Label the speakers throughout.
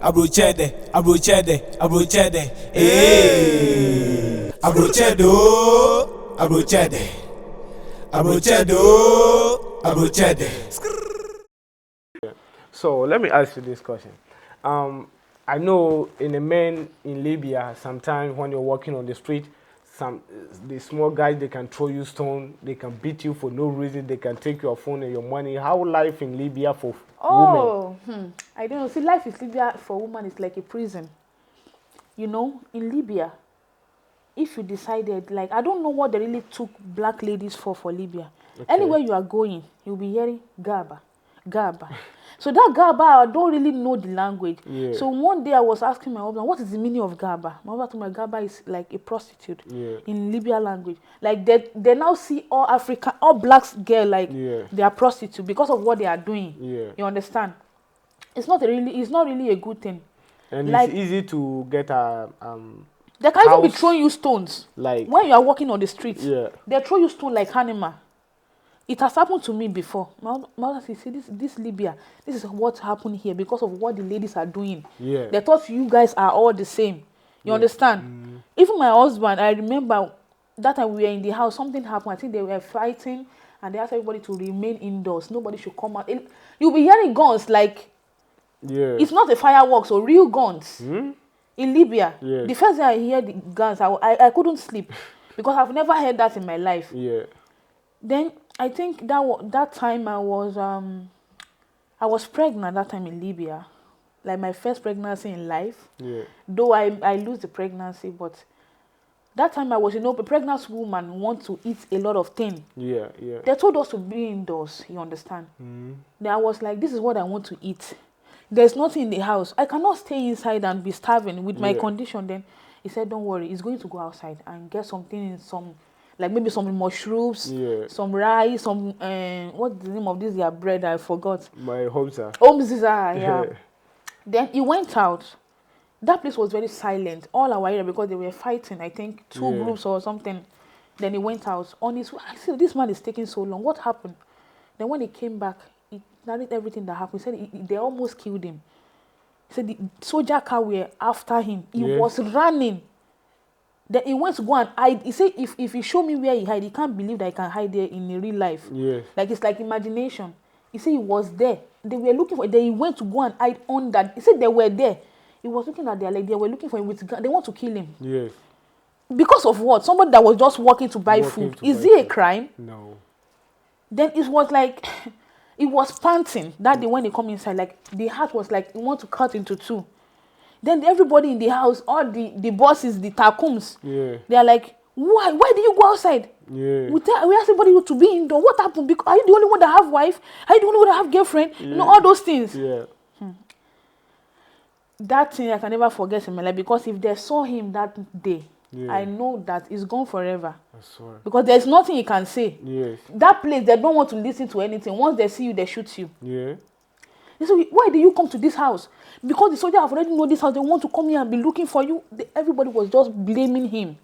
Speaker 1: Abrochede, abrochede, abrochede. Hey, abrochedo, abrochede, abrochedo, abrochede.
Speaker 2: So let me ask you this question. I know in the men in Libya, sometimes when you're walking on the street, the small guys, they can throw you stone, they can beat you for no reason, they can take your phone and your money. How life in Libya for women?
Speaker 3: I don't know. See, life in Libya for women is like a prison. You know, in Libya, if you decided, like, I don't know what they really took black ladies for Libya. Okay. Anywhere you are going, you'll be hearing Gaba, Gaba. So that Gaba, I don't really know the language. Yeah. So one day I was asking my husband, what is the meaning of Gaba? My husband told me Gaba is like a prostitute in Libya language. Like they now see all blacks girl like they are prostitute because of what they are doing. Yeah. You understand? It's not really a good thing.
Speaker 2: And like, it's easy to get
Speaker 3: they can even be throwing you stones.
Speaker 2: Like
Speaker 3: when you are walking on the street, they throw you stones like animal. It has happened to me before. My mother said, this Libya, this is what happened here because of what the ladies are doing. Yeah. They thought you guys are all the same. You understand? Even my husband, I remember that time we were in the house, something happened. I think they were fighting and they asked everybody to remain indoors. Nobody should come out. You'll be hearing guns like, it's not a fireworks or real guns. In Libya, the first day I hear the guns, I couldn't sleep because I've never heard that in my life. Yeah. Then I think that time I was pregnant that time in Libya, like my first pregnancy in life. Yeah. Though I lose the pregnancy, but that time I was, a pregnant woman want to eat a lot of things. Yeah, yeah. They told us to be indoors. You understand? Then I was like, this is what I want to eat. There's nothing in the house. I cannot stay inside and be starving with my condition. Then he said, don't worry, he's going to go outside and get something in like maybe some mushrooms, some rice, some what's the name of this their bread? I forgot.
Speaker 2: My homza.
Speaker 3: Homza, yeah. Then he went out. That place was very silent all our area because they were fighting. I think two groups or something. Then he went out on his. I said, this man is taking so long. What happened? Then when he came back, he narrated everything that happened. He said they almost killed him. He said the soldier car were after him. He was running. Then he went to go and hide. He said if he show me where he hide, he can't believe that he can hide there in real life. Yeah. Like it's like imagination. He said he was there. They were looking for. Then he went to go and hide on that. He said they were there. He was looking at their leg. They were looking for him with gun. They want to kill him. Yes. Because of what? Somebody that was just walking to buy food. Is it a crime? No. Then it was like, it was panting that day when they come inside. Like the heart was like, he want to cut into two. Then everybody in the house, all the bosses, the takums, they are like, why? Why do you go outside? Yeah. We ask everybody to be indoor. What happened? Because are you the only one that have wife? Are you the only one that have girlfriend? Yeah. You know, all those things. Yeah. That thing I can never forget in my life because if they saw him that day, I know that he's gone forever. I swear. Because there's nothing he can say. Yes. That place, they don't want to listen to anything. Once they see you, they shoot you. Yeah. They say, why did you come to this house? Because the soldiers have already know this house. They want to come here and be looking for you. Everybody was just blaming him.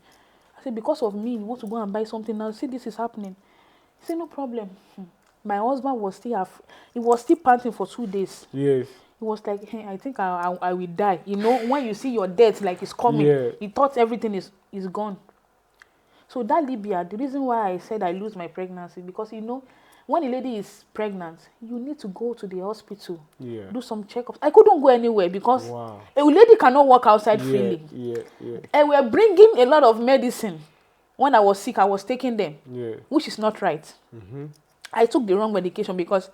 Speaker 3: I said, because of me, you want to go and buy something now. See, this is happening. He said, no problem. My husband was still panting for 2 days. Yes. He was like, hey, I think I will die. You know, when you see your death, like it's coming, he thought everything is gone. So that Libya, the reason why I said I lose my pregnancy, because, you know, when a lady is pregnant, you need to go to the hospital, do some checkups. I couldn't go anywhere because a lady cannot walk outside freely. And we were bringing a lot of medicine. When I was sick, I was taking them, which is not right. I took the wrong medication because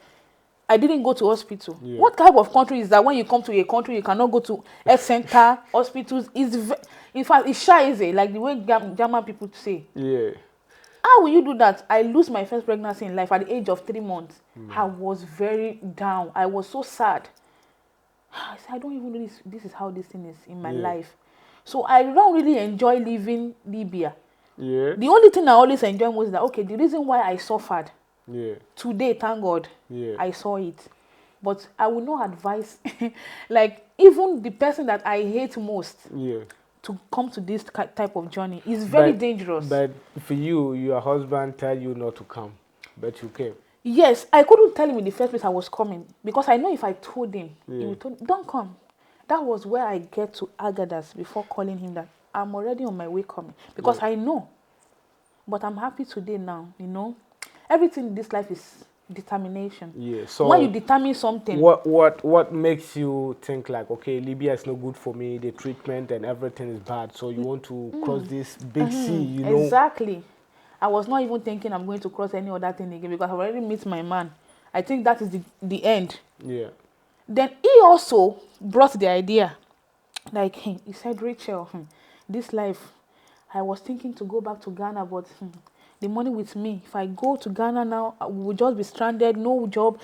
Speaker 3: I didn't go to hospital. What type of country is that when you come to a country, you cannot go to health center, hospitals? In fact, it's shy, like the way German people say. Yeah. How will you do that? I lose my first pregnancy in life at the age of 3 months. I was very down. I was so sad. I said, I don't even know this is how this thing is in my life. So I don't really enjoy leaving Libya. Yeah. The only thing I always enjoy was that, okay, the reason why I suffered, today, thank God, I saw it. But I will not advise, like, even the person that I hate most, to come to this type of journey is very dangerous. But
Speaker 2: for you, your husband tell you not to come, but you came.
Speaker 3: Yes, I couldn't tell him in the first place I was coming because I know if I told him, he would tell me, don't come. That was where I get to Agadas before calling him that I'm already on my way coming. Because I know. But I'm happy today now, you know. Everything in this life is determination.
Speaker 2: Yeah. So
Speaker 3: when you determine something.
Speaker 2: What makes you think like, okay, Libya is no good for me, the treatment and everything is bad, so you want to cross this big sea, you know?
Speaker 3: Exactly. I was not even thinking I'm going to cross any other thing again because I already met my man. I think that is the end.
Speaker 2: Yeah.
Speaker 3: Then he also brought the idea. Like, he said, Rachel, this life, I was thinking to go back to Ghana, but the money with me, if I go to Ghana now, I will just be stranded, no job.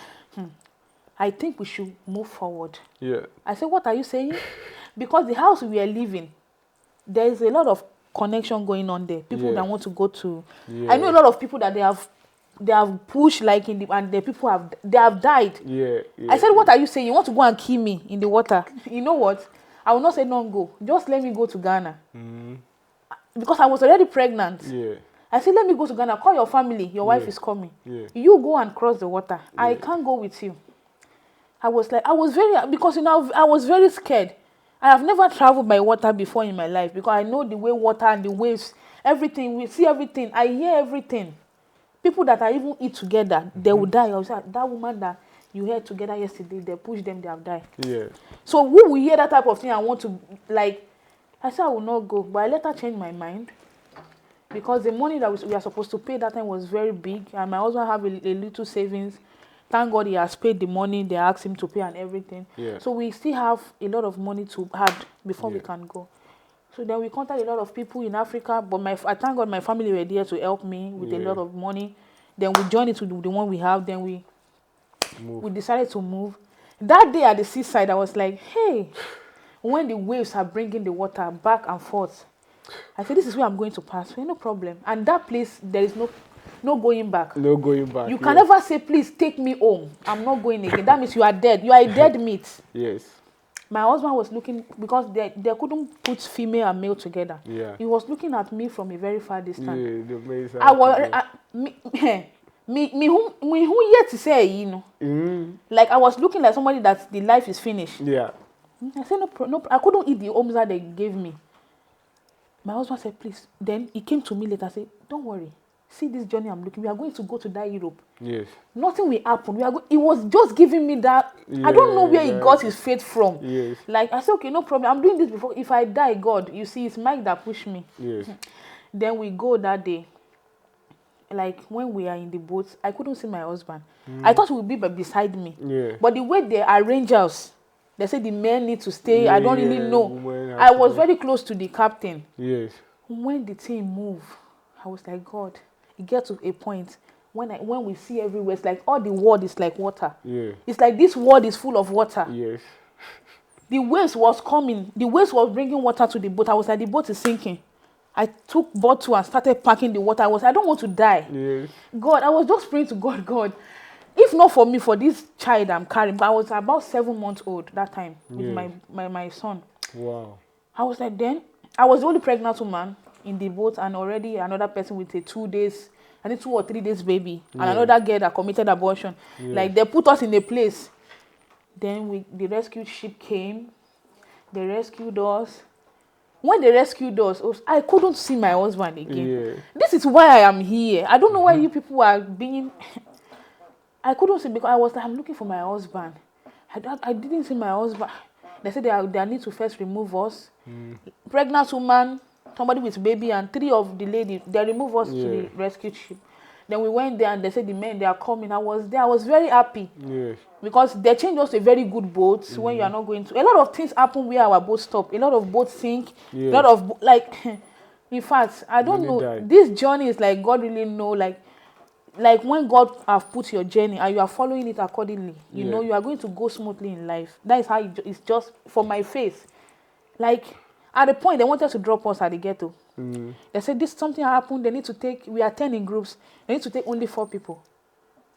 Speaker 3: I think we should move forward.
Speaker 2: Yeah.
Speaker 3: I said, what are you saying? Because the house we are living, there is a lot of connection going on there. People that want to go to. I know a lot of people that they have pushed like in the, and the people have died.
Speaker 2: Yeah.
Speaker 3: I said, what are you saying? You want to go and kill me in the water? You know what? I will not say don't go. Just let me go to Ghana. Because I was already pregnant.
Speaker 2: Yeah.
Speaker 3: I said, let me go to Ghana. Call your family. Your wife is coming.
Speaker 2: Yeah.
Speaker 3: You go and cross the water. I can't go with you. I was very, because you know, I was very scared. I have never traveled by water before in my life because I know the way water and the waves, everything, we see everything. I hear everything. People that I even eat together, they will die. I was like, that woman that you heard together yesterday, they push them, they have died.
Speaker 2: Yeah.
Speaker 3: So who will hear that type of thing? I want to, like, I said I will not go, but I later changed my mind because the money that we are supposed to pay that time was very big, and my husband have a little savings. Thank God he has paid the money they asked him to pay and everything. Yeah. So we still have a lot of money to add before we can go. So then we contacted a lot of people in Africa, but I thank God my family were there to help me with a lot of money. Then we joined it to the one we have. Then we decided to move. That day at the seaside, I was like, hey, when the waves are bringing the water back and forth, I said, this is where I'm going to pass. No problem. And that place, there is no going back.
Speaker 2: No going back.
Speaker 3: You can never say, please take me home. I'm not going again. That means you are dead. You are a dead meat.
Speaker 2: Yes.
Speaker 3: My husband was looking, because they couldn't put female and male together.
Speaker 2: Yeah.
Speaker 3: He was looking at me from a very far distance.
Speaker 2: Yeah, the amazing.
Speaker 3: I was, me who yet to say, you know. Like I was looking like somebody that the life is finished.
Speaker 2: Yeah.
Speaker 3: I said, no, I couldn't eat the homes that they gave me. My husband said, please. Then he came to me later and said, don't worry. See this journey I'm looking. We are going to go to that Europe. Yes. Nothing will happen. He was just giving me that. I don't know where he got his faith from. Yes. Like I said, okay, no problem. I'm doing this before. If I die, God, you see, it's Mike that pushed me. Yes. Then we go that day. Like when we are in the boat, I couldn't see my husband. I thought he would be beside me. Yeah. But the way they arrange us, they said the men need to stay. I don't really know. I was very close to the captain. Yes. When the team moved, I was like, God. It gets to a point when we see everywhere, it's like all the world is like water. Yeah. It's like this world is full of water. Yes. The waves was coming. The waves was bringing water to the boat. I was like, the boat is sinking. I took bottle and started packing the water. I don't want to die. Yes. God, I was just praying to God, God, if not for me, for this child I'm carrying, but I was about 7 months old that time with my son. Wow. I was like, then, I was the only pregnant woman in the boat, and already another person with a 2 days, I think 2 or 3 days baby, and another girl that committed abortion. Like they put us in a place. Then the rescue ship came. They rescued us. When they rescued us, I couldn't see my husband again. Yeah. This is why I am here. I don't know why you people are being. I couldn't see because I was like, I'm looking for my husband. I didn't see my husband. They said they need to first remove us. Pregnant woman. Somebody with baby and 3 of the ladies, they removed us to the rescue ship. Then we went there and they said the men, they are coming. I was there. I was very happy. Yes. Because they changed us to a very good boat when you are not going to. A lot of things happen where our boat stop. A lot of boats sink. Yes. A lot of, in fact, I don't know. Died. This journey is like God really know, like when God have put your journey and you are following it accordingly, you know you are going to go smoothly in life. That is how it's just for my face. Like, at the point, they wanted to drop us at the ghetto. They said, something happened, we are 10 in groups, they need to take only 4 people.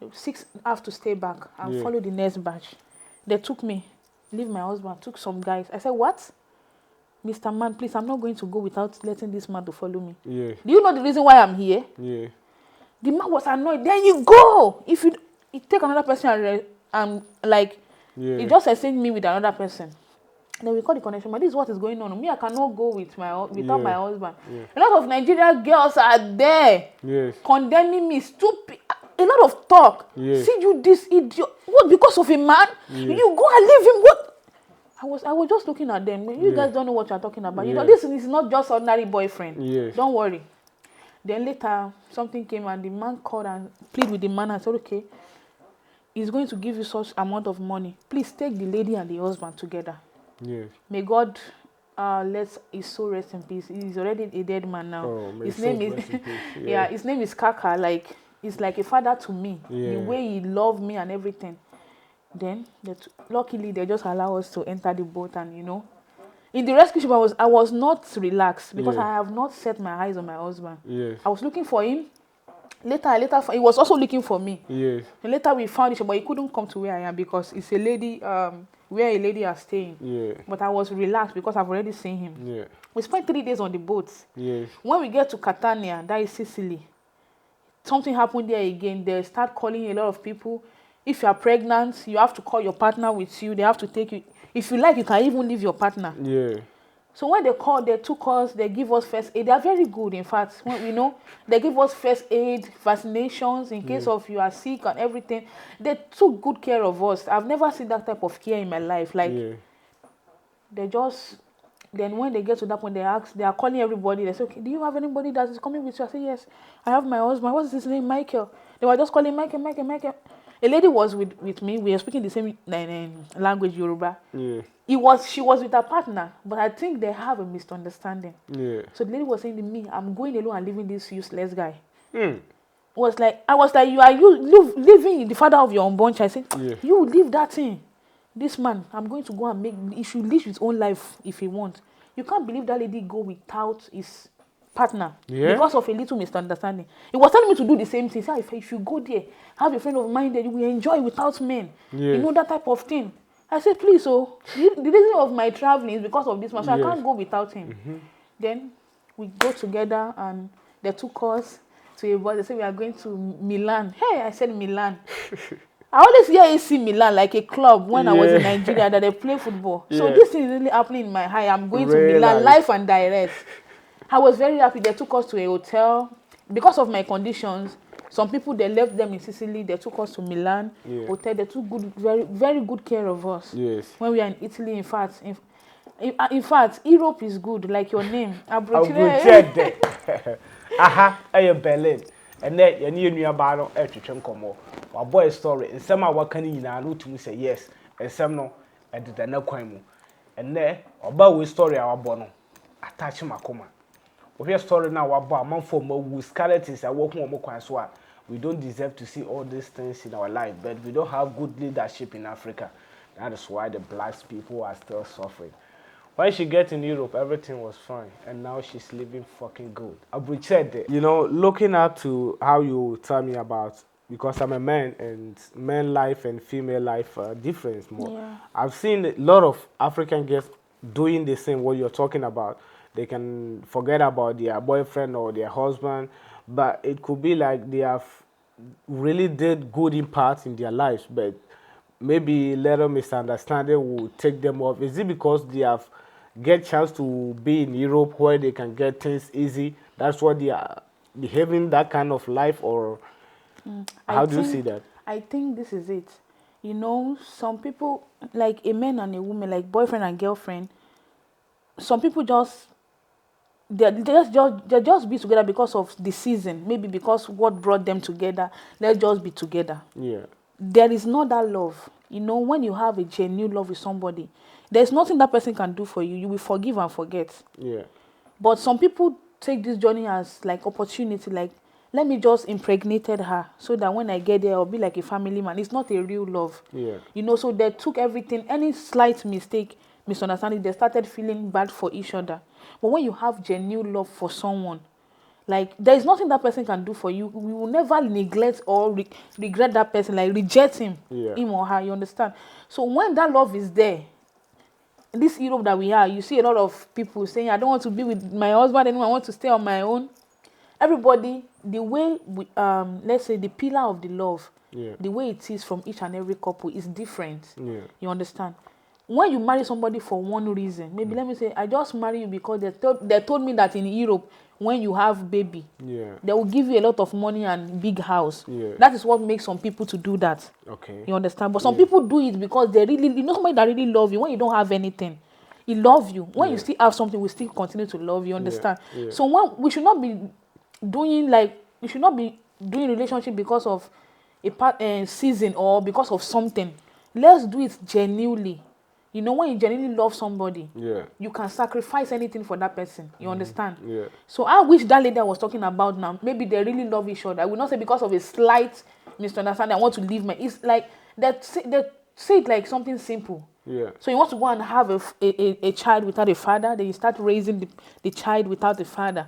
Speaker 3: 6 have to stay back and follow the next batch. They took me, leave my husband, took some guys. I said, what? Mr. Man, please, I'm not going to go without letting this man to follow me. Yeah. Do you know the reason why I'm here? Yeah. The man was annoyed. Then you go. If you take another person and he just exchanged me with another person. Then we call the connection. But this is what is going on. Me, I cannot go without my husband. A lot of Nigerian girls are there condemning me. Stupid. A lot of talk. See you, this idiot. What? Because of a man? You go and leave him. What? I was just looking at them. You guys don't know what you're talking about. You know, this is not just ordinary boyfriend. Don't worry. Then later, something came and the man called and pleaded with the man and said, okay, he's going to give you such amount of money. Please take the lady and the husband together. May God let his soul rest in peace. He's already a dead man now.
Speaker 2: Oh,
Speaker 3: his name is his name is Kaka. Like, he's like a father to me. The way he loved me and everything. Then, luckily, they just allow us to enter the boat and, you know. In the rescue ship, I was not relaxed because I have not set my eyes on my husband. I was looking for him. Later, he was also looking for me. And later, we found each other, but he couldn't come to where I am because it's a lady, where a lady is staying. But I was relaxed because I've already seen him. We spent 3 days on the boat. When we get to Catania, that is Sicily, something happened there again. They start calling a lot of people. If you are pregnant, you have to call your partner with you. They have to take you. If you like, you can even leave your partner. So when they call, they took us, they give us first aid. They are very good, in fact. When, you know, they give us first aid, vaccinations in case of you are sick and everything. They took good care of us. I've never seen that type of care in my life. Like, they just, then when they get to that point, they are calling everybody. They say, okay, do you have anybody that is coming with you? I say, yes, I have my husband. What's his name? Michael. They were just calling Michael. A lady was with me. We were speaking the same language, Yoruba. She was with her partner, but I think they have a misunderstanding. So the lady was saying to me, I'm going alone and leaving this useless guy. I was like, you leaving the father of your unborn child. I said, you leave that thing. This man, I'm going to go and he should live his own life if he wants. You can't believe that lady go without his partner because of a little misunderstanding. He was telling me to do the same thing. He said, if you go there, have a friend of mine that you will enjoy without men. You know, that type of thing. I said, please, so the reason of my traveling is because of this man, so I can't go without him. Then we go together and they took us to a bus. They said we are going to Milan. Hey, I said Milan. I always hear AC Milan like a club when I was in Nigeria that they play football. So this thing is really happening in my eye. I'm going to Milan live and direct. I was very happy. They took us to a hotel. Because of my conditions, some people, they left them in Sicily. They took us to Milan hotel. They took very, very good care of us. When we are in Italy, in fact, Europe is good, like your name.
Speaker 2: Abrochede. Aha, ayo Berlin. And then you knew new about no our boy story. And some are working in our route to say yes, and some no, and the no crime. And there, about we story our bono. Attach my coma. We hear story now about a month for more with skeletons and walking more quite. We don't deserve to see all these things in our life, but we don't have good leadership in Africa. That is why the black people are still suffering. When she gets in Europe, everything was fine, and now she's living fucking good. Abrochede. You know, looking up to how you tell me about, because I'm a man, and man life and female life are different more. I've seen a lot of African girls doing the same what you're talking about. They can forget about their boyfriend or their husband, but it could be like they have really did good impact in their lives, but maybe little misunderstanding will take them off. Is it because they have get chance to be in Europe where they can get things easy? That's why they are behaving that kind of life, or how do you see that?
Speaker 3: I think this is it. You know, some people, like a man and a woman, like boyfriend and girlfriend, some people just they just be together because of the season, maybe because what brought them together. Let's just be together. There is not that love. You know, when you have a genuine love with somebody, there's nothing that person can do for you. You will forgive and forget. But some people take this journey as like opportunity, like, let me just impregnated her so that when I get there, I'll be like a family man. It's not a real love. You know, so they took everything, any slight mistake, misunderstanding, they started feeling bad for each other. But when you have genuine love for someone, like, there is nothing that person can do for you. You will never neglect or regret that person, like reject him, him or her, you understand? So when that love is there, in this Europe that we are, you see a lot of people saying, I don't want to be with my husband anymore, I want to stay on my own. Everybody, the way, let's say the pillar of the love, the way it is from each and every couple is different. You understand? when you marry somebody for one reason, maybe let me say, I just marry you because they told me that in Europe, when you have baby, they will give you a lot of money and big house. That is what makes some people to do that.
Speaker 2: Okay.
Speaker 3: You understand? But some people do it because they really, you know, somebody that really love you when you don't have anything. He love you. When you still have something, we still continue to love you. Understand? So we should not be doing relationship because of a season or because of something. Let's do it genuinely. You know, when you genuinely love somebody, you can sacrifice anything for that person. You understand? So I wish that lady I was talking about now, maybe they really love each other. I will not say because of a slight misunderstanding, I want to leave my... It's like, they say it like something simple. So you want to go and have a child without a father, then you start raising the child without a father.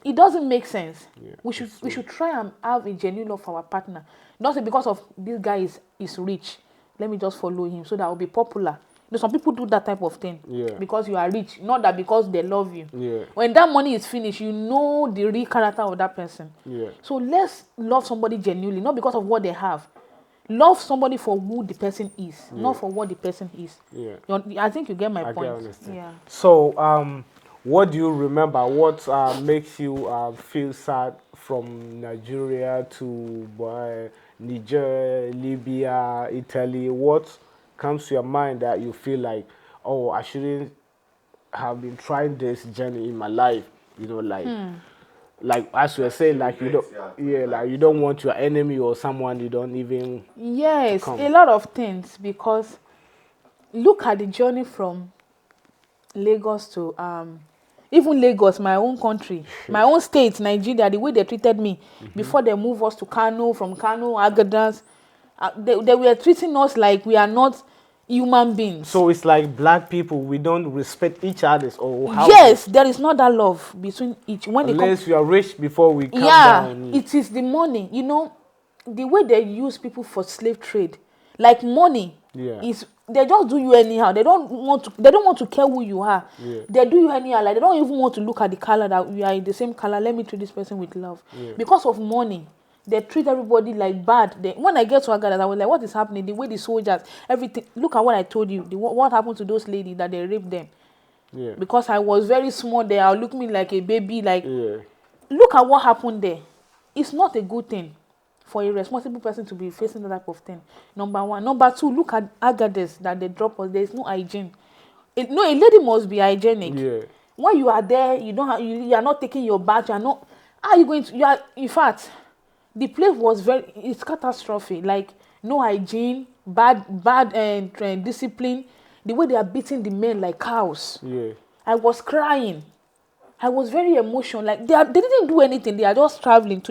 Speaker 3: It doesn't make sense. We should try and have a genuine love for our partner. Not say because of this guy is rich, let me just follow him so that I will be popular. You know, some people do that type of thing because you are rich, not that because they love you. When that money is finished, you know the real character of that person. So let's love somebody genuinely, not because of what they have. Love somebody for who the person is, not for what the person is. I think you get my point.
Speaker 2: So, what do you remember? What makes you feel sad from Nigeria to Niger, Libya, Italy? What comes to your mind that you feel like, oh, I shouldn't have been trying this journey in my life? You know, like as you were saying, like you don't, like you don't want your enemy or someone you don't even.
Speaker 3: Yes, a lot of things, because look at the journey from Lagos to even Lagos, my own country, my own state, Nigeria. The way they treated me before they moved us to Kano, from Kano, Agadas, they were treating us like we are not human beings.
Speaker 2: So it's like black people, we don't respect each other, or how?
Speaker 3: Yes, there is not that love between each.
Speaker 2: Unless you are rich before we come down.
Speaker 3: It is the money. You know, the way they use people for slave trade, like money is, they just do you anyhow. They don't want to care who you are. They do you anyhow. Like they don't even want to look at the color that we are in the same color. Let me treat this person with love. Because of money, they treat everybody like bad. When I get to Agadas, I was like, what is happening? The way the soldiers, everything. Look at what I told you. What happened to those ladies that they raped them? Because I was very small, they are looking me like a baby. Like, look at what happened there. It's not a good thing for a responsible person to be facing that type of thing. Number one. Number two, look at Agadas that they drop us. There is no hygiene. A lady must be hygienic. When you are there, you are not taking your bath. You are not. How are you going to? In fact, the place was it's catastrophic. Like, no hygiene, bad discipline. The way they are beating the men like cows. I was crying. I was very emotional. Like they didn't do anything. They are just traveling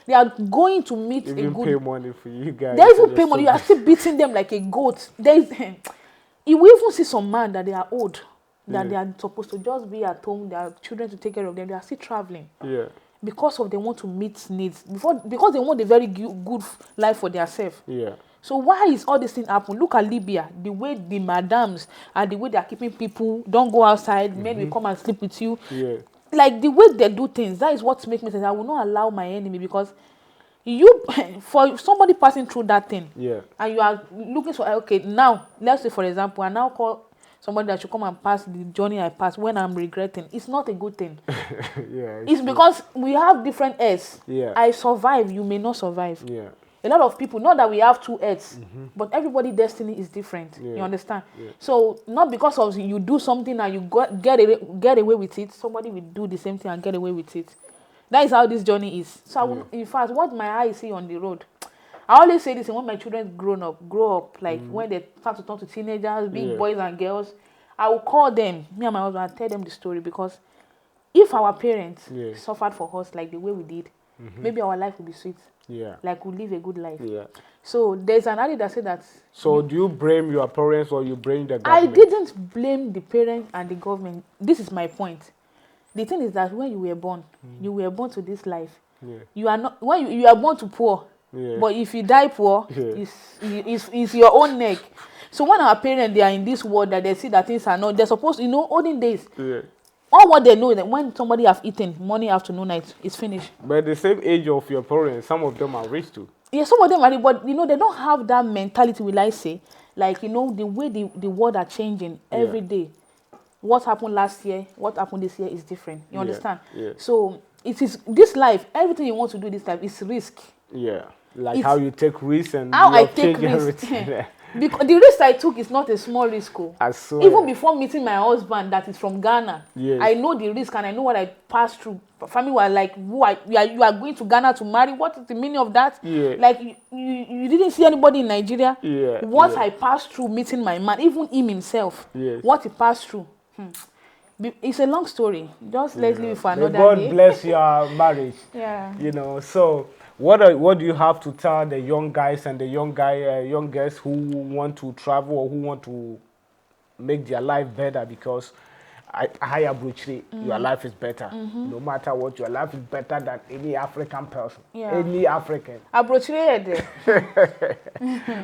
Speaker 3: they are going to meet
Speaker 2: even a good. Pay money for you guys.
Speaker 3: They even pay money. You are still beating them like a goat. You will even see some man that they are old, that they are supposed to just be at home. They have children to take care of them. They are still traveling. Because they want to meet needs. Because they want a very good life for themselves. So why is all this thing happen? Look at Libya, the way the madams and the way they are keeping people, don't go outside, men will come and sleep with you. Like the way they do things, that is what makes me say I will not allow my enemy, because for somebody passing through that thing, and you are looking for, okay, now, let's say for example, I now call somebody that should come and pass the journey I passed when I'm regretting. It's not a good thing. It's because we have different earths. I survive, you may not survive. A lot of people, not that we have two earths, but everybody's destiny is different. You understand? So not because of you do something and you get away with it, somebody will do the same thing and get away with it. That is how this journey is. So in fact, what my eyes see on the road, I always say this, and when my children grow up, like when they start to turn to teenagers, big boys and girls, I will call them, me and my husband, and tell them the story, because if our parents suffered for us like the way we did, maybe our life would be sweet. Like we live a good life. So there's an adage that said that.
Speaker 2: So do you blame your parents or you blame the government?
Speaker 3: I didn't blame the parents and the government. This is my point. The thing is that when you were born, you were born to this life. You are not, when you are born to poor. But if you die poor, it's your own neck. So when our parents, they are in this world that they see that things are not, they're supposed, olden days. All what they know is that when somebody have eaten morning, afternoon, night, it's finished.
Speaker 2: But the same age of your parents, some of them are rich too.
Speaker 3: Yeah, some of them are rich, but they don't have that mentality, will I say, Like, you know, the way the world are changing every day. What happened last year, what happened this year is different. You understand?
Speaker 2: Yeah.
Speaker 3: So it is this life, everything you want to do this life is risk.
Speaker 2: Yeah. Like how you take risks and
Speaker 3: how
Speaker 2: you
Speaker 3: I
Speaker 2: have
Speaker 3: take
Speaker 2: changed
Speaker 3: risk.
Speaker 2: everything.
Speaker 3: Because the risk I took is not a small risk.
Speaker 2: I swear.
Speaker 3: Even before meeting my husband that is from Ghana,
Speaker 2: Yes.
Speaker 3: I know the risk and I know what I passed through. Family were like, you are going to Ghana to marry? What is the meaning of that?
Speaker 2: Yeah.
Speaker 3: Like, you didn't see anybody in Nigeria?
Speaker 2: Yeah.
Speaker 3: What I passed through meeting my man, even him himself,
Speaker 2: Yes.
Speaker 3: what he passed through. It's a long story. Just let's leave it for another
Speaker 2: God
Speaker 3: day.
Speaker 2: bless your marriage.
Speaker 3: Yeah.
Speaker 2: You know, so what do you have to tell the young guys and the young girls who want to travel or who want to make their life better? Because higher brutality, your life is better. No matter what, your life is better than any African person.
Speaker 3: Yeah.
Speaker 2: Any African.
Speaker 3: Abrochire.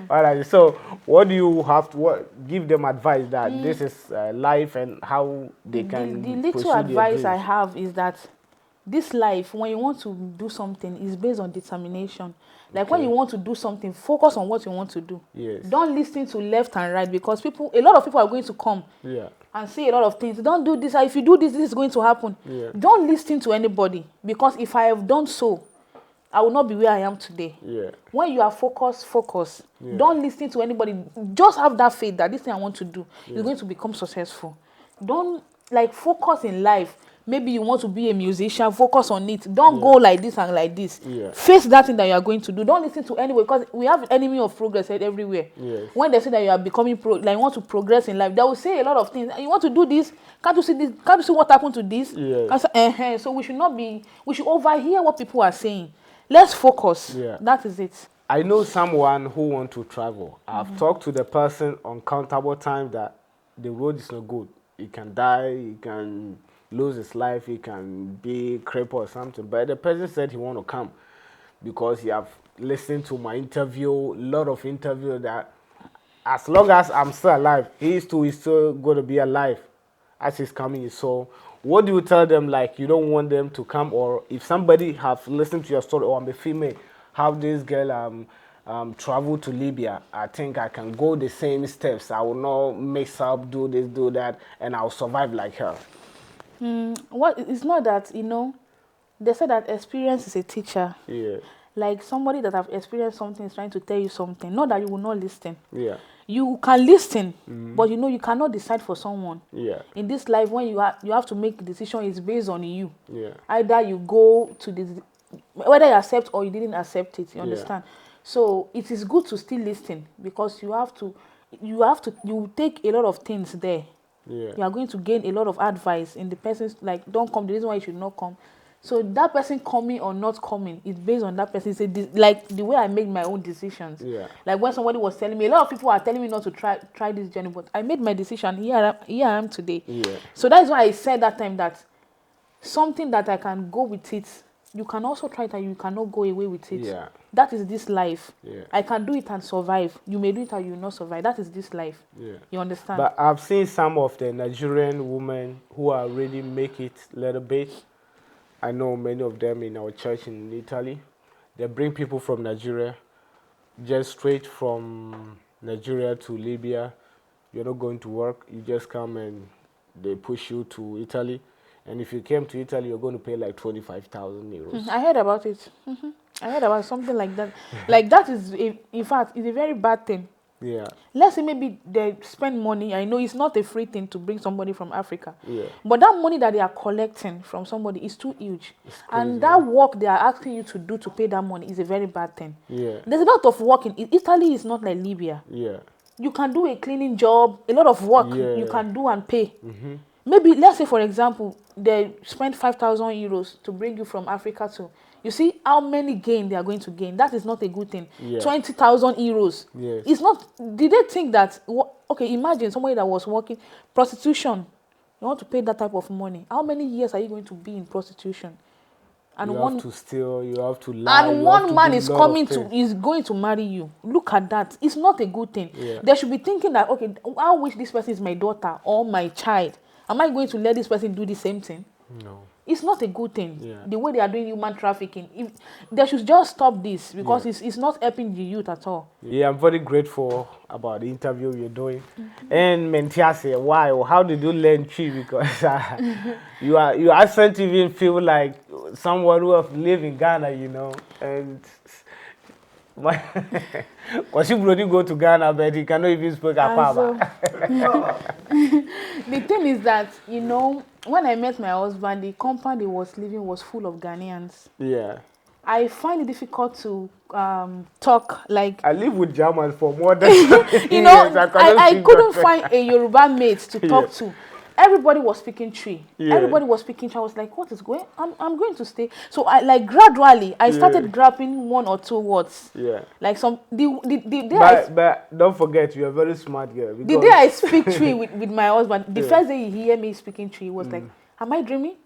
Speaker 2: All right. So, what do you have to give them advice that this is life and how they can
Speaker 3: The little
Speaker 2: pursue
Speaker 3: advice
Speaker 2: their
Speaker 3: I
Speaker 2: dreams?
Speaker 3: have is that this life, when you want to do something, is based on determination. Like when you want to do something, focus on what you want to do.
Speaker 2: Yes.
Speaker 3: Don't listen to left and right, because a lot of people are going to come and say a lot of things. Don't do this. If you do this, this is going to happen.
Speaker 2: Yeah.
Speaker 3: Don't listen to anybody, because if I have done so, I will not be where I am today.
Speaker 2: Yeah.
Speaker 3: When you are focused, focus. Yeah. Don't listen to anybody. Just have that faith that this thing I want to do is going to become successful. Don't focus in life. Maybe you want to be a musician, focus on it. Don't go like this and like this. Yeah. Face that thing that you are going to do. Don't listen to anybody, because we have enemy of progress everywhere. Yes. When they say that you are becoming you want to progress in life, they will say a lot of things. You want to do this? Can't you see this? Can't you see what happened to this? Yes. So we should overhear what people are saying. Let's focus. Yeah. That is it.
Speaker 2: I know someone who wants to travel. I've talked to the person on countable time that the road is not good. He can die, he can lose his life, he can be crippled or something. But the person said he want to come because he have listened to my interview, a lot of interview, that as long as I'm still alive, he's still going to be alive as he's coming. So what do you tell them, like you don't want them to come? Or if somebody have listened to your story, or I'm a female, how this girl travel to Libya, I think I can go the same steps. I will not mess up, do this, do that, and I'll survive like her.
Speaker 3: It's not that, they say that experience is a teacher. Yeah. Like somebody that have experienced something is trying to tell you something. Not that you will not listen. Yeah. You can listen, but you cannot decide for someone. Yeah. In this life, when you have to make a decision, it's based on you. Yeah. Either you go to this, whether you accept or you didn't accept it. You understand? So it is good to still listen, because you take a lot of things there. Yeah. You are going to gain a lot of advice in the person's, like, don't come, the reason why you should not come. So that person coming or not coming is based on that person. Like the way I make my own decisions. Yeah. Like when somebody was telling me, a lot of people are telling me not to try this journey, but I made my decision. Here I am today. Yeah. So that's why I said that time that something that I can go with it, you can also try it and you cannot go away with it. Yeah. That is this life. Yeah. I can do it and survive. You may do it and you will not survive. That is this life. Yeah. You understand?
Speaker 2: But I've seen some of the Nigerian women who are really make it a little bit. I know many of them in our church in Italy. They bring people from Nigeria, just straight from Nigeria to Libya. You're not going to work. You just come and they push you to Italy. And if you came to Italy, you're going to pay like 25,000 euros.
Speaker 3: I heard about it. I heard about something like that. Like that is, in fact, it's a very bad thing. Yeah. Let's say maybe they spend money. I know it's not a free thing to bring somebody from Africa. Yeah. But that money that they are collecting from somebody is too huge. It's crazy, and that work they are asking you to do to pay that money is a very bad thing. Yeah. There's a lot of work in Italy. Is not like Libya. Yeah. You can do a cleaning job. A lot of work you can do and pay. Maybe, let's say, for example, they spend 5,000 euros to bring you from Africa to... You see how many gain they are going to gain. That is not a good thing. Yeah. 20,000 euros. Yes. It's not... Did they think that... Okay, imagine somebody that was working... Prostitution. You want to pay that type of money. How many years are you going to be in prostitution? And
Speaker 2: you have to steal, you have to lie.
Speaker 3: And one man is going to marry you. Look at that. It's not a good thing. Yeah. They should be thinking that, okay, I wish this person is my daughter or my child. Am I going to let this person do the same thing?
Speaker 2: No.
Speaker 3: it's not a good thing.
Speaker 2: Yeah.
Speaker 3: The way they are doing human trafficking, if they should just stop this because it's not helping the youth at all.
Speaker 2: Yeah, I'm very grateful about the interview you're doing. And Mentiase, why or how did you learn Chi? Because your accent even feel like someone who have lived in Ghana, you know. And because you really go to Ghana, but he cannot even speak Apaba.
Speaker 3: The thing is that, you know, when I met my husband, the compound he was living was full of Ghanaians.
Speaker 2: Yeah.
Speaker 3: I find it difficult to talk like...
Speaker 2: I live with Germans for more than
Speaker 3: you know, I couldn't find a Yoruba mate to talk to. Everybody was speaking Tree. Yeah. Everybody was speaking Tree. I was like, what is going on? I'm going to stay. So I like gradually I started grabbing one or two words. Yeah. Like some but
Speaker 2: don't forget you're a very smart girl.
Speaker 3: The day I speak Tree with my husband, the first day he hear me speaking Tree was like, am I dreaming?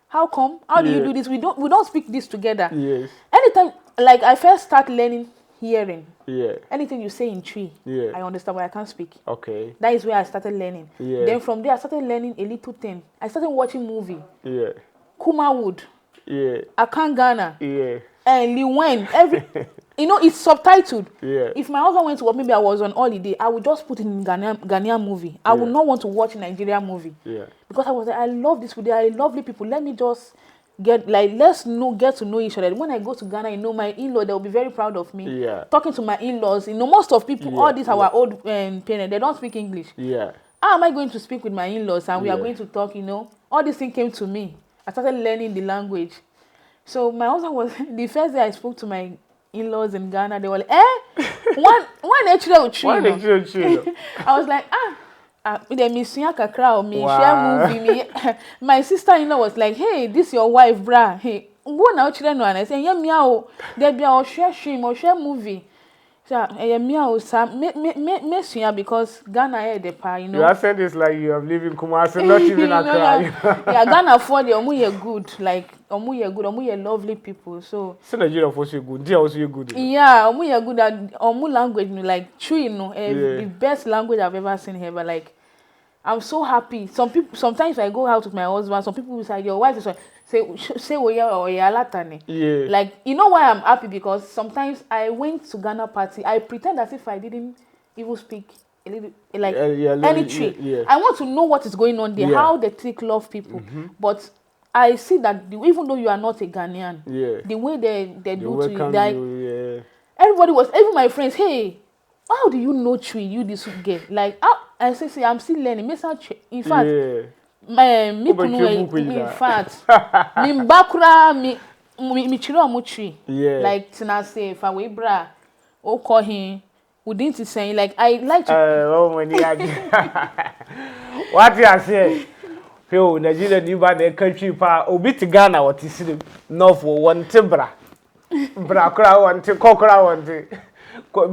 Speaker 3: How come? How do you do this? We don't speak this together. Yes. Anytime like I first start learning hearing. Yeah. Anything you say in Tree, I understand, but I can't speak. Okay. That is where I started learning. Yeah. Then from there I started learning a little thing. I started watching movie. Yeah. Kuma Wood. Yeah. Akan Ghana. Yeah. And Liwen. You know, it's subtitled. Yeah. If my husband went to work, maybe I was on holiday, I would just put it in Ghanaian movie. I would not want to watch Nigerian movie. Yeah. Because I was like, I love this video. I lovely people. Let me just get to know each other. When I go to Ghana, you know, my in-law, they'll be very proud of me. Yeah. Talking to my in-laws, you know, most of people, all these our old parents, they don't speak English. Yeah. How am I going to speak with my in-laws and we are going to talk, you know? All these things came to me. I started learning the language. So my husband was the first day I spoke to my in-laws in Ghana, they were like, one actually I was like, my sister-in-law was like, hey, this your wife, brah. Hey, go now, children, and I say, yeah, meow, there be our share stream or share movie. So, meow, because Ghana had the pa, you know.
Speaker 2: You said this like you have lived in Kumasi, not even Accra.
Speaker 3: Yeah, Ghana for the omuye good, like omuye lovely people. So
Speaker 2: Nigeria for you good, they also good.
Speaker 3: Yeah, omuye good at omu language, like true, you know, the best language I've ever seen here. But like, I'm so happy. Sometimes I go out with my husband. Some people will say, your wife is say or yeah. Like, you know why I'm happy? Because sometimes I went to Ghana party. I pretend as if I didn't even speak a little, like any tree. Yeah. I want to know what is going on there, how they take love people. But I see that even though you are not a Ghanaian, the way they do to you, like everybody was, even my friends, hey, how do you know Tree? You this girl, like I say I'm still learning. In fact, in fact, me chiro Tree. Like tina say if I we bra, o call him. We didn't say like I like to.
Speaker 2: What you say? Yo, Nigeria new bad the country pa obi to Ghana what is north for one tibra. Bra kra one to kokra one to. It's a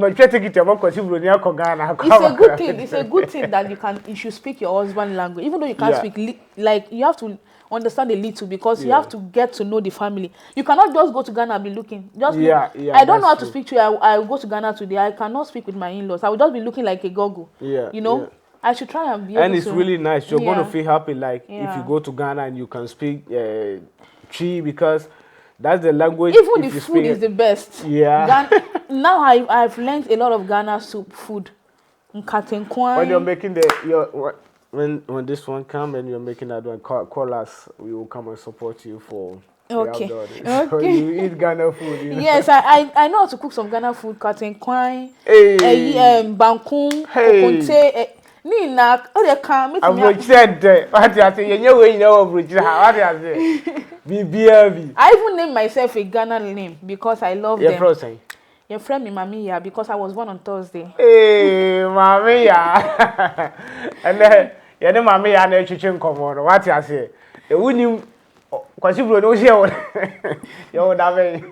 Speaker 3: good thing. It's a good thing that you should speak your husband's language, even though you can't speak. Like you have to understand a little because you have to get to know the family. You cannot just go to Ghana and be looking. I don't know how to speak to you. I will go to Ghana today. I cannot speak with my in-laws. I will just be looking like a goggle. Yeah, you know. Yeah. I should try and be able to.
Speaker 2: And it's really nice. You're going to feel happy, like if you go to Ghana and you can speak Chi because. That's the language.
Speaker 3: Even the food is the best. Yeah. Now I've learned a lot of Ghana soup food.
Speaker 2: When you're making when this one come and you're making that one, call us. We will come and support you for.
Speaker 3: Okay.
Speaker 2: So you eat Ghana food. You know?
Speaker 3: Yes, I know how to cook some Ghana food. Katenkwan, bankun, kokonte. Nina,
Speaker 2: I'm what you say? You know what you say?
Speaker 3: I even named myself a Ghana name because I love them. Your friend me Mamiya because I was born on Thursday.
Speaker 2: Hey, Mamiya. And then you know Mamiya na chichen komo. What you say? E wuni kwasi bro no share one. You da be.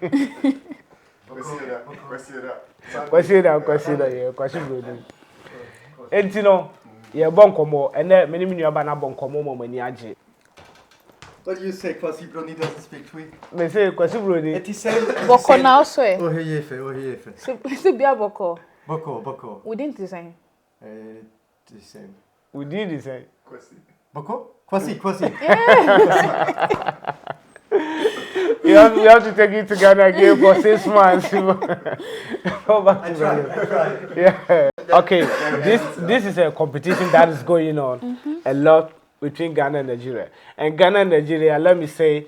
Speaker 2: Kwasi da kwasi bro. Enti no ye bon komo ene meni nuaba na bon komo mo mani age.
Speaker 4: What do you say, Kwasi Brony doesn't speak Twi?
Speaker 2: Me say Kwasi Brony.
Speaker 4: Et il say
Speaker 3: Boko na so e.
Speaker 4: Oh he fait.
Speaker 3: C'est bien Boko.
Speaker 4: Boko.
Speaker 3: We didn't design.
Speaker 4: The same.
Speaker 2: We did design.
Speaker 4: Kwasi. Boko? Kwasi.
Speaker 2: we have to take you to Ghana again for 6 months. Go back to Ghana. Yeah. Okay. This is a competition that is going on a lot between Ghana and Nigeria. And Ghana and Nigeria, let me say,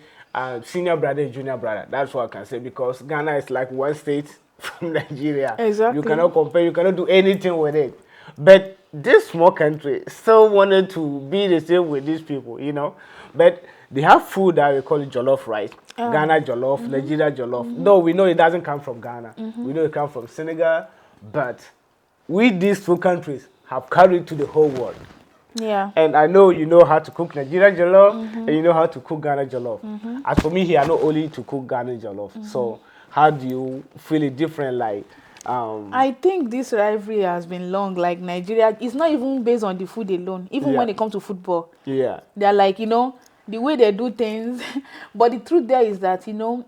Speaker 2: senior brother and junior brother. That's what I can say, because Ghana is like one state from Nigeria.
Speaker 3: Exactly.
Speaker 2: You cannot compare. You cannot do anything with it. But this small country still wanted to be the same with these people, you know. But they have food that we call it jollof rice. Ghana jollof, Nigeria jollof. Though we know it doesn't come from Ghana. We know it comes from Senegal. But these two countries have carried to the whole world.
Speaker 3: Yeah.
Speaker 2: And I know you know how to cook Nigeria jollof, and you know how to cook Ghana jollof. As for me here, I know only to cook Ghana jollof. So how do you feel it different? Like,
Speaker 3: I think this rivalry has been long. Like Nigeria, it's not even based on the food alone. Even when it comes to football, they're like, you know, the way they do things. But the truth there is that, you know,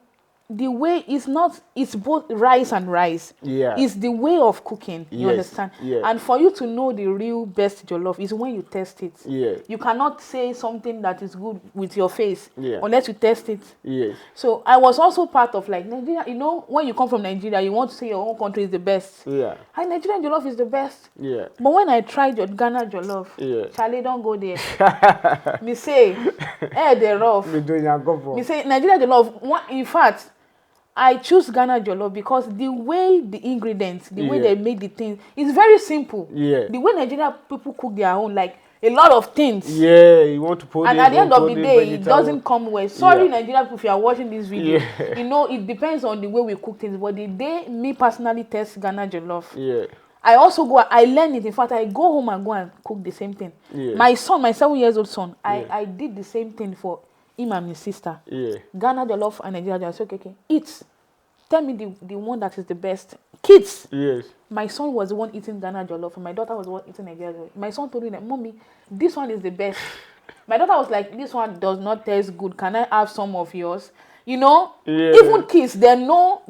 Speaker 3: the way is not, it's both rice and rice.
Speaker 2: Yeah.
Speaker 3: It's the way of cooking, you understand?
Speaker 2: Yeah.
Speaker 3: And for you to know the real best jollof is when you test it.
Speaker 2: Yeah.
Speaker 3: You cannot say something that is good with your face
Speaker 2: unless
Speaker 3: you test it.
Speaker 2: Yes.
Speaker 3: So I was also part of like Nigeria, you know, when you come from Nigeria, you want to say your own country is the best.
Speaker 2: Yeah.
Speaker 3: And Nigerian jollof is the best.
Speaker 2: Yeah.
Speaker 3: But when I tried your Ghana jollof, Charlie, don't go there. Me say, they're rough. Me say, Nigerian jollof, in fact, I choose Ghana jollof because the way the ingredients, the way they make the things, is very simple.
Speaker 2: Yeah.
Speaker 3: The way Nigerian people cook their own, like a lot of things.
Speaker 2: Yeah, you want to put
Speaker 3: and at the end of the day, it doesn't come well. Sorry, Nigerian people, if you are watching this video, you know, it depends on the way we cook things. But the day me personally test Ghana jollof, I also I learn it. In fact, I go home and go and cook the same thing. My son, my 7-year-old son, I did the same thing for him and his sister. Ghana jollof and Nigeria jollof. I said, okay, eat. Tell me the one that is the best. Kids.
Speaker 2: Yes.
Speaker 3: My son was the one eating Ghana jollof, and my daughter was the one eating Nigeria jollof. My son told me that, Mommy, this one is the best. My daughter was like, this one does not taste good. Can I have some of yours? You know, even kids, they know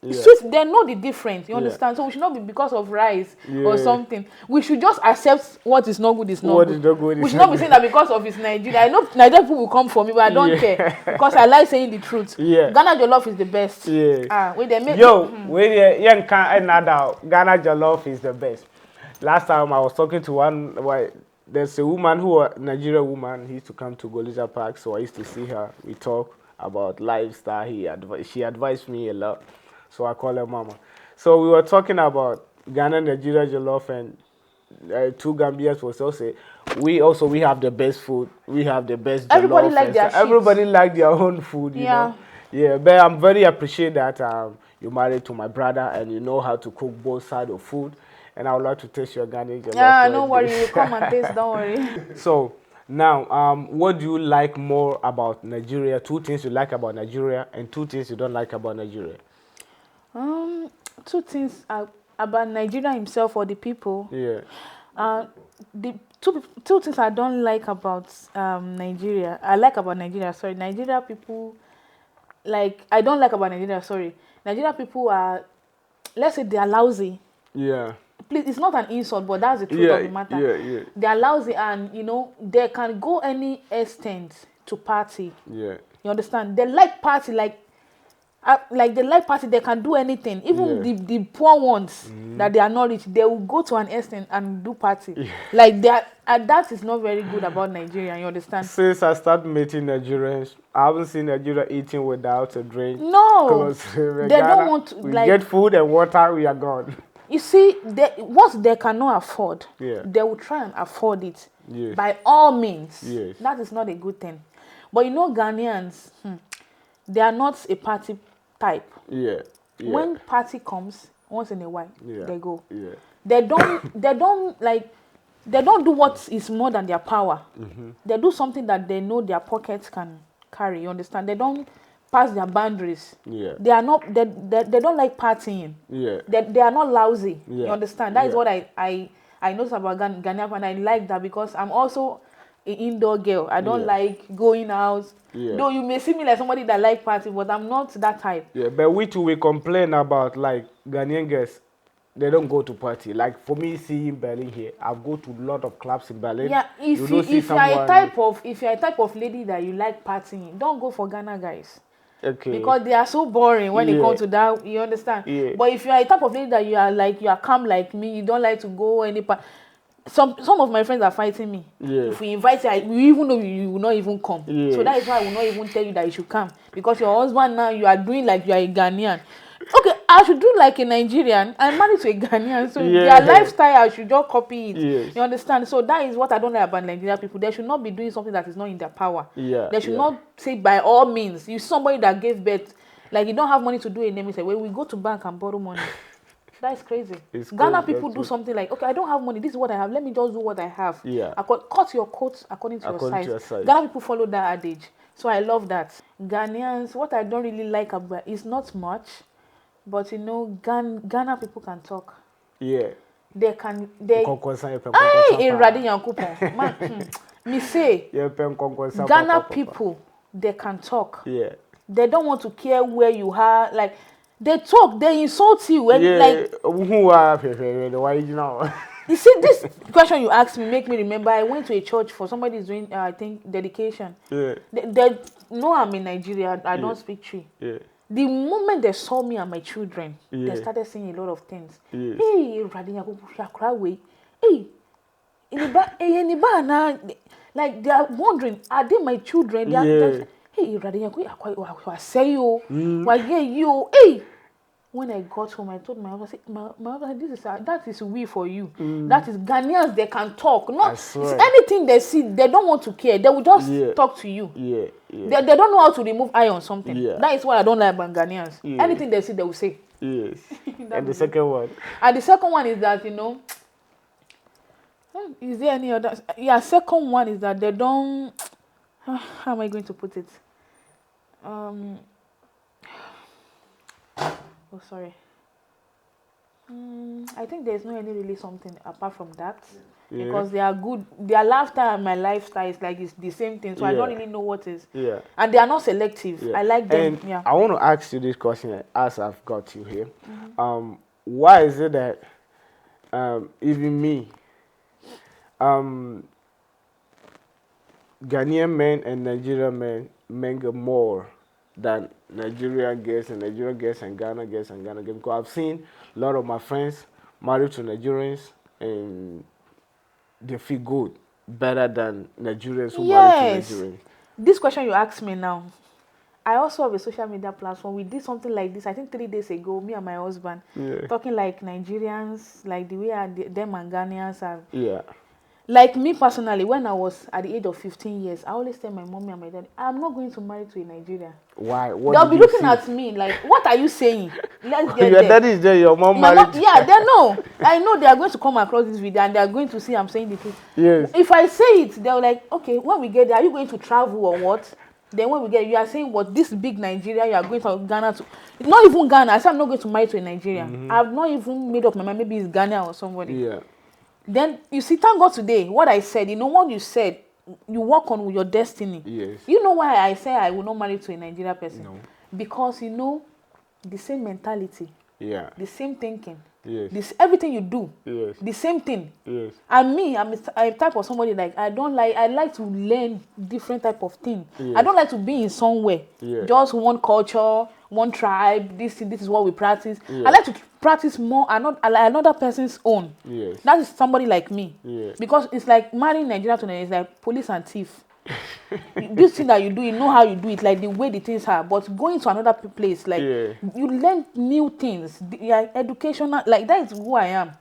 Speaker 3: sweet, they know the difference. You understand? So we should not be because of rice or something. We should just accept what is not good is not good. We should not be saying that because of it's Nigeria. I know Nigerian people will come for me, but I don't care because I like saying the truth. Ghana jollof is the best. When they make
Speaker 2: Ghana jollof is the best. Last time I was talking to there's a woman Nigerian woman. He used to come to Golija Park, so I used to see her. We talk about lifestyle. She advised me a lot. So I call her Mama. So we were talking about Ghana, Nigeria jollof, and two Gambians was also we have the best food. We have the best jollof.
Speaker 3: Everybody like their
Speaker 2: everybody like their own food, you know. Yeah, but I'm very appreciate that you married to my brother and you know how to cook both sides of food. And I would like to taste your Ghanaian jollof.
Speaker 3: Yeah, don't worry, you come and taste. Don't worry.
Speaker 2: So now, what do you like more about Nigeria? 2 things you like about Nigeria and 2 things you don't like about Nigeria.
Speaker 3: 2 things about Nigeria himself or the people. The two things I don't like about Nigeria. I like about Nigeria. Sorry, Nigeria people. Like I don't like about Nigeria. Sorry, Nigeria people are. Let's say they are lousy. Yeah. Please, it's not an insult, but that's the truth of the matter. They are lousy, and you know they can go any extent to party. You understand? They like party like they like party, they can do anything. Even the poor ones that they are not rich, they will go to an extent and do party. Like that is not very good about Nigeria, you understand? Since I started meeting Nigerians, I haven't seen Nigeria eating without a drink. No, they don't want to. We get food and water, we are gone. You see, what they cannot afford, they will try and afford it by all means. That is not a good thing. But you know, Ghanaians, they are not a party type. When party comes once in a while, they go. They don't do what is more than their power. They do something that they know their pockets can carry. You understand? They don't pass their boundaries. They are not. They don't like partying. They are not lousy. You understand? That is what I notice about Ghana, and I like that because I'm also an indoor girl. I don't like going out. Though you may see me like somebody that like party, but I'm not that type. But we too, we complain about like Ghanaian girls. They don't go to party. Like for me, seeing Berlin here, I go to a lot of clubs in Berlin. If you are a type of lady that you like partying, don't go for Ghana guys.
Speaker 2: Okay.
Speaker 3: Because they are so boring when it comes to that. You understand?
Speaker 2: Yeah.
Speaker 3: But if you are a type of lady that you are calm like me, you don't like to go any part. Some of my friends are fighting me.
Speaker 2: Yeah.
Speaker 3: If we invite you, we even know you will not even come.
Speaker 2: Yeah.
Speaker 3: So that is why I will not even tell you that you should come. Because your husband now, you are doing like you are a Ghanaian. Okay, I should do like a Nigerian. I'm married to a Ghanaian, so their lifestyle, I should just copy it.
Speaker 2: Yes.
Speaker 3: You understand? So that is what I don't like about Nigerian people. They should not be doing something that is not in their power.
Speaker 2: Yeah.
Speaker 3: They should not say by all means. You somebody that gave birth, like you don't have money to do a name. You say, well, we go to bank and borrow money. That is crazy. Ghana people do something like, okay, I don't have money. This is what I have. Let me just do what I have.
Speaker 2: Yeah.
Speaker 3: Cut your coat according to your size. Ghana people follow that adage. So I love that. Ghanaians, what I don't really like about is not much, but you know, Ghana people can talk.
Speaker 2: Yeah.
Speaker 3: They can. Me say, Ghana people, they can talk.
Speaker 2: Yeah.
Speaker 3: They don't want to care where you are. Like, they talk, they insult you. When, like,
Speaker 2: who are why you know?
Speaker 3: You see, this question you asked me make me remember I went to a church for somebody is doing, I think, dedication.
Speaker 2: Yeah.
Speaker 3: They know I'm in Nigeria. I don't speak Tree.
Speaker 2: Yeah.
Speaker 3: The moment they saw me and my children, they started saying a lot of things. Hey, like they are wondering, are they my children? They are, hey, I say you, hey. When I got home, I told my husband, my husband, that is we for you. That is Ghanaians, they can talk. Not anything they see, they don't want to care. They will just talk to you. They don't know how to remove eye on something. That is what I don't like about Ghanaians. Anything they see, they will say.
Speaker 2: Yes. And the second one?
Speaker 3: And the second one is that, you know, is there any other? Yeah, second one is that they don't, how am I going to put it? Oh, sorry. I think there's no any really something apart from that. Because they are good. Their lifestyle and my lifestyle is like it's the same thing. So I don't really know what is. And they are not selective. I like them.
Speaker 2: And I want to ask you this question as I've got you here. Why is it that even me, Ghanaian men and Nigerian men mingle more than Nigerian girls and Nigerian girls and Ghana girls and Ghana girls? Because I've seen a lot of my friends married to Nigerians and they feel good, better than Nigerians who married to Nigerians.
Speaker 3: This question you asked me now, I also have a social media platform. We did something like this, I think 3 days ago, me and my husband, talking like Nigerians, like the way them and Ghanaians are.
Speaker 2: Yeah.
Speaker 3: Like me personally, when I was at the age of 15 years, I always tell my mommy and my daddy, I'm not going to marry to a Nigerian.
Speaker 2: Why?
Speaker 3: They'll be looking at me like, what are you saying? Let's get
Speaker 2: your daddy is there, your mom married.
Speaker 3: Yeah, they know. I know they are going to come across this video and they are going to see I'm saying the truth.
Speaker 2: Yes.
Speaker 3: If I say it, they're like, okay, when we get there, are you going to travel or what? Then when we get, you are saying what, this big Nigeria, you are going to Ghana to, not even Ghana. I said I'm not going to marry to a Nigerian. I've not even made up my mind. Maybe it's Ghana or somebody.
Speaker 2: Yeah.
Speaker 3: Then you see, thank God today, what I said, you know what you said, you work on your destiny.
Speaker 2: Yes.
Speaker 3: You know why I say I will not marry to a Nigerian person?
Speaker 2: No.
Speaker 3: Because you know the same mentality.
Speaker 2: Yeah.
Speaker 3: The same thinking.
Speaker 2: Yes.
Speaker 3: Everything you do.
Speaker 2: Yes.
Speaker 3: The same thing.
Speaker 2: Yes.
Speaker 3: And me, I'm a type of somebody like I like to learn different type of thing.
Speaker 2: Yes.
Speaker 3: I don't like to be in somewhere.
Speaker 2: Yeah.
Speaker 3: Just one culture, one tribe, this is what we practice. Yeah. I like to practice more another person's own.
Speaker 2: Yes.
Speaker 3: That is somebody like me.
Speaker 2: Yeah.
Speaker 3: Because it's like marrying Nigeria to Nigeria, it's like police and thief. This thing that you do, you know how you do it, like the way the things are. But going to another place, like you learn new things. Educational, like that is who I am.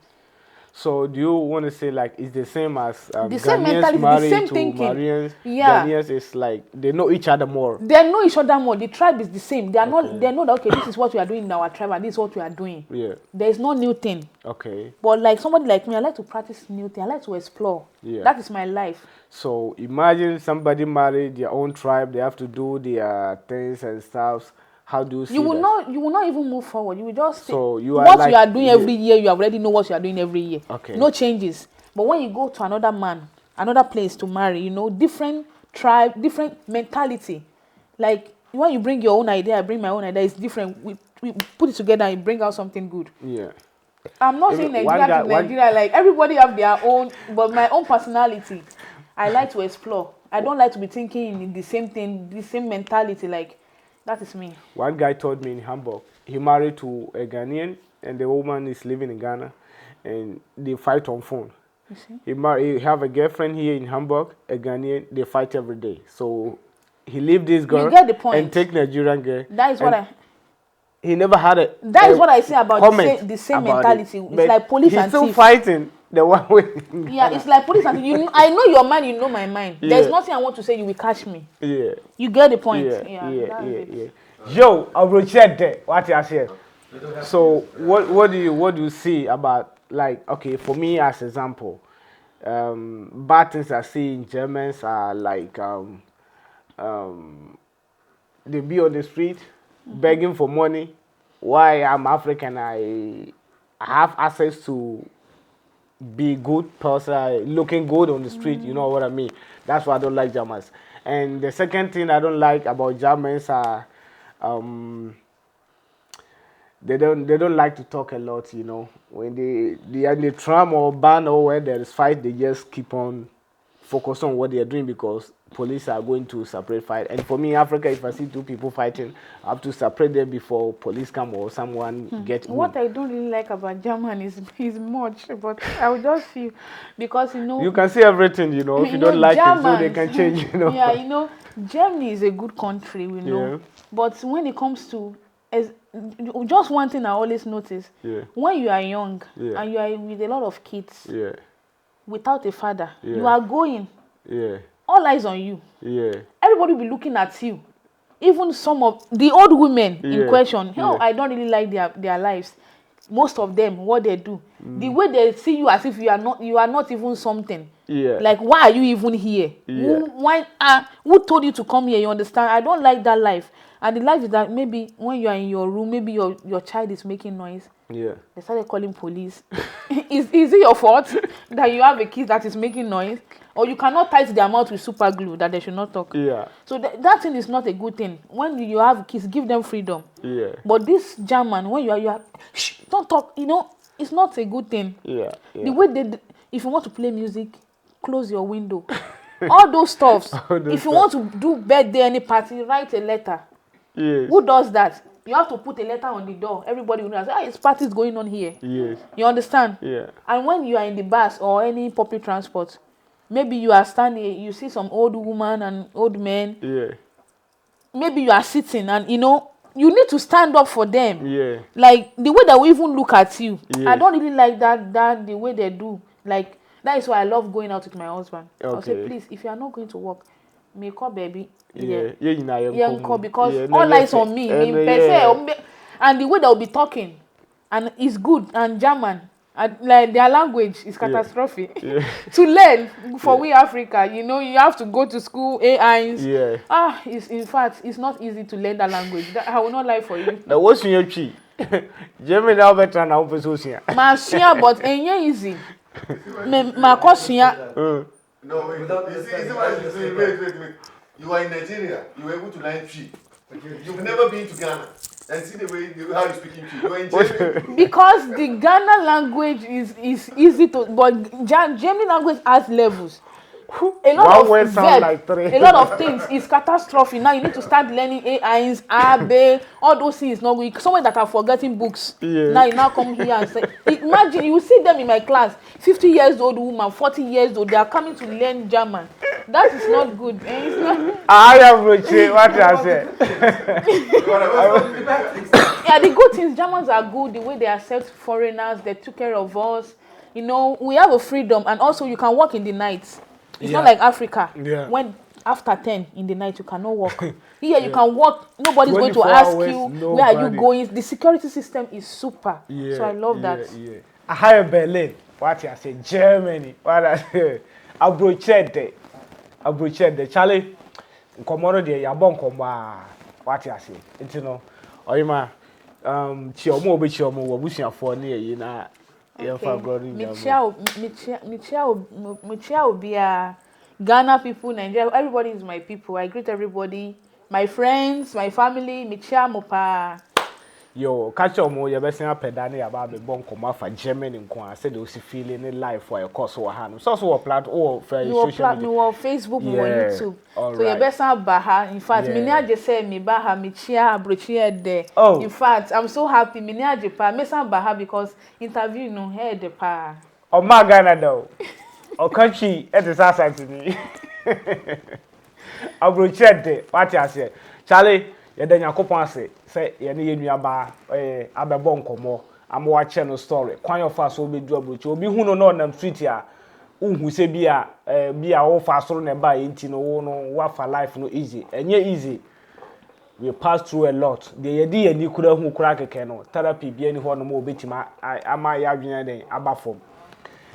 Speaker 2: So do you want to say like it's the same as
Speaker 3: the same mentality, the same thinking?
Speaker 2: Ghanaians is like they know each other more.
Speaker 3: They know each other more. The tribe is the same. They are not. They know that okay, this is what we are doing in our tribe, and this is what we are doing.
Speaker 2: Yeah.
Speaker 3: There is no new thing.
Speaker 2: Okay.
Speaker 3: But like somebody like me, I like to practice new thing. I like to explore. Yeah. That is my life.
Speaker 2: So imagine somebody married their own tribe. They have to do their things and stuff. How do you see
Speaker 3: you will
Speaker 2: that?
Speaker 3: You will not even move forward. You will just
Speaker 2: so
Speaker 3: you are what like, you are doing every year. You already know what you are doing every year.
Speaker 2: Okay.
Speaker 3: No changes. But when you go to another man, another place to marry, you know, different tribe, different mentality. Like when you bring your own idea, I bring my own idea. It's different. We put it together and bring out something good.
Speaker 2: Yeah.
Speaker 3: I'm not saying Nigeria to Nigeria. Like everybody have their own, but my own personality. I like to explore. I don't like to be thinking in the same thing, the same mentality. Like That is me.
Speaker 2: One guy told me in Hamburg, he married to a Ghanian, and the woman is living in Ghana, and they fight on phone.
Speaker 3: You see?
Speaker 2: He have a girlfriend here in Hamburg, a Ghanaian. They fight every day. So he leave this girl
Speaker 3: You get the point.
Speaker 2: and take Nigerian girl.
Speaker 3: That is what
Speaker 2: he never had a.
Speaker 3: That is what I say about the same mentality.
Speaker 2: It.
Speaker 3: It's like police and thief.
Speaker 2: He's still fighting the one way.
Speaker 3: Yeah, it's like police and thief. I know your mind, you know my mind. Yeah. There's nothing I want to say. You will catch me.
Speaker 2: Yeah.
Speaker 3: You get the point.
Speaker 2: Yeah. Yo, I will check that. What you said. So what do you see about, like, okay, for me as example, bad things I see in Germans are like they be on the street begging for money. Why I'm African, I have access to be good person, looking good on the street. You know what I mean? That's why I don't like Germans. And the second thing I don't like about Germans are they don't like to talk a lot, you know. When they are in the tram or band or where there is fight, they just keep on focus on what they are doing because police are going to separate fight. And for me, Africa, if I see two people fighting, I have to separate them before police come or someone gets me.
Speaker 3: What I don't really like about German is much, but I will just feel, because you know,
Speaker 2: you can see everything, you know. If you don't like Germans, it, so they can change, you know.
Speaker 3: Yeah, you know, Germany is a good country, we know. Yeah. But when it comes to just one thing I always notice, when you are young and you are with a lot of kids, without a father, you are going. All eyes on you. Everybody will be looking at you. Even some of the old women in question, I don't really like their lives. Most of them, what they do, the way they see you as if you are not even something. Like, why are you even here? Who told you to come here? You understand? I don't like that life. And the life is that maybe when you are in your room, maybe your child is making noise. They started calling police. Is it your fault that you have a kid that is making noise? Or you cannot tie their mouth with super glue that they should not talk? So that thing is not a good thing. When you have kids, give them freedom. But this German, when you are shh, don't talk, you know, it's not a good thing. The way if you want to play music, close your window. All those stuffs. If you want to do birthday, any party, write a letter. Who does that? You have to put a letter on the door. Everybody will know. It's parties going on here. You understand? And when you are in the bus or any public transport, maybe you are standing, you see some old woman and old men. Maybe you are sitting and, you know, you need to stand up for them. Like, the way that we even look at you. I don't really like that the way they do. Like, that is why I love going out with my husband. I'll say, please, if you are not going to work, may call baby. Because all eyes on me. And the way they'll be talking, and it's good, and German, and like their language is catastrophic. To learn for we Africa, you know, you have to go to school, AIs. In fact, it's not easy to learn that language. I will not lie for you.
Speaker 2: Now, what's in your chi? German now better now for social.
Speaker 3: Masia, but ain't easy.
Speaker 4: No, wait. You are in Nigeria. You were able to learn Chi. You've never been to Ghana. And see the way how you speaking Chi. You are in Germany.
Speaker 3: Because the Ghana language is easy to, but German language has levels. A lot of verb, like a lot of things is catastrophe. Now you need to start learning AIs, AB, all those things. Not good. Someone that are forgetting books. Now you now come here and say, imagine you see them in my class, 50 years old woman, 40 years old. They are coming to learn German. That is not good. It's not.
Speaker 2: I am Roche. What I say?
Speaker 3: Yeah, the good things. Germans are good. The way they accept foreigners, they took care of us. You know, we have a freedom, and also you can work in the night. It's not like Africa. When after 10 in the night you cannot walk. Here you can walk. Nobody's going to ask you where are you going. The security system is super. So I love that.
Speaker 2: I have Berlin. What I say? Germany. What I say? Abrochede. Charlie. Komoro de yabon komba. What I say? You know. Oyima. Chiomo be chiomo. Wabusia for near you na.
Speaker 3: Michelle be Ghana people, Nigeria. Everybody is my people. I greet everybody, my friends, my family. Michelle Mopa.
Speaker 2: Yo, catch your mo, your best pedani about the bon come for German in Quan, said those feeling in life for a course or hand. So, a plat or for social media.
Speaker 3: You Facebook, you YouTube.
Speaker 2: All
Speaker 3: so,
Speaker 2: right.
Speaker 3: your best baha. In fact, Minia just said me baha, me chia, brochia there.
Speaker 2: Oh,
Speaker 3: in fact, I'm so happy. Minia Japan, me some baha because interview no head the pa.
Speaker 2: Oh, my Ghana though. Oh, country, it is outside to me. I brochia there. What you say, Charlie? Yɛda Nyankopɔn ase sɛ yɛne yɛ nuaba abɛbɔ nkɔmɔ ama wakyɛ no story kwan yɛ fa so obedu abrochi obi hu no na ɔnam street a unhu sɛ bi a wo fa so no ba yɛnti no wo no wa fa life no easy enye easy we pass through a lot de yɛde yɛ ni kura hu kura keke no therapy bi ani hɔ no ma obetima ama yɛ adwene den aba fam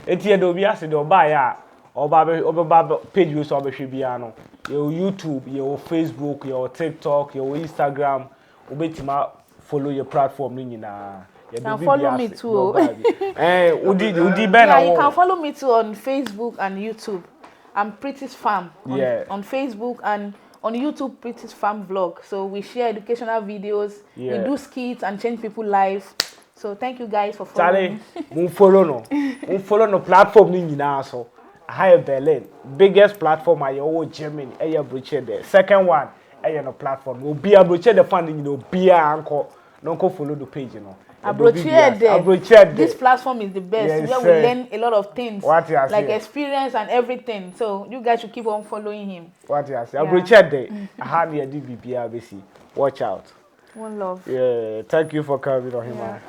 Speaker 2: enti yɛde obi ase de ɔba yɛ a ɔba page we so ɔbɛhwɛ bia no your YouTube, your Facebook, your TikTok, your Instagram, obetima follow your platform ni nyina.
Speaker 3: You can follow me too.
Speaker 2: Yeah,
Speaker 3: you can follow me too on Facebook and YouTube. I'm Pretty's Farm on Facebook and on YouTube, Pretty's Farm vlog. So we share educational videos, we do skits and change people's lives. So thank you guys for following.
Speaker 2: Charlie, follow no platform ni nyina so. Higher Berlin, biggest platform I owe Germany, Brochet there. Second one, no platform. Will be a Brochet the funding, be a uncle, no follow the page,
Speaker 3: Brochet there. This platform is the best.
Speaker 2: Yes,
Speaker 3: where we learn a lot of things, like experience and everything. So you guys should keep on following him.
Speaker 2: What you say? Brochet there. I had the DBPRBC. Watch out.
Speaker 3: One love.
Speaker 2: Yeah, thank you for coming on him.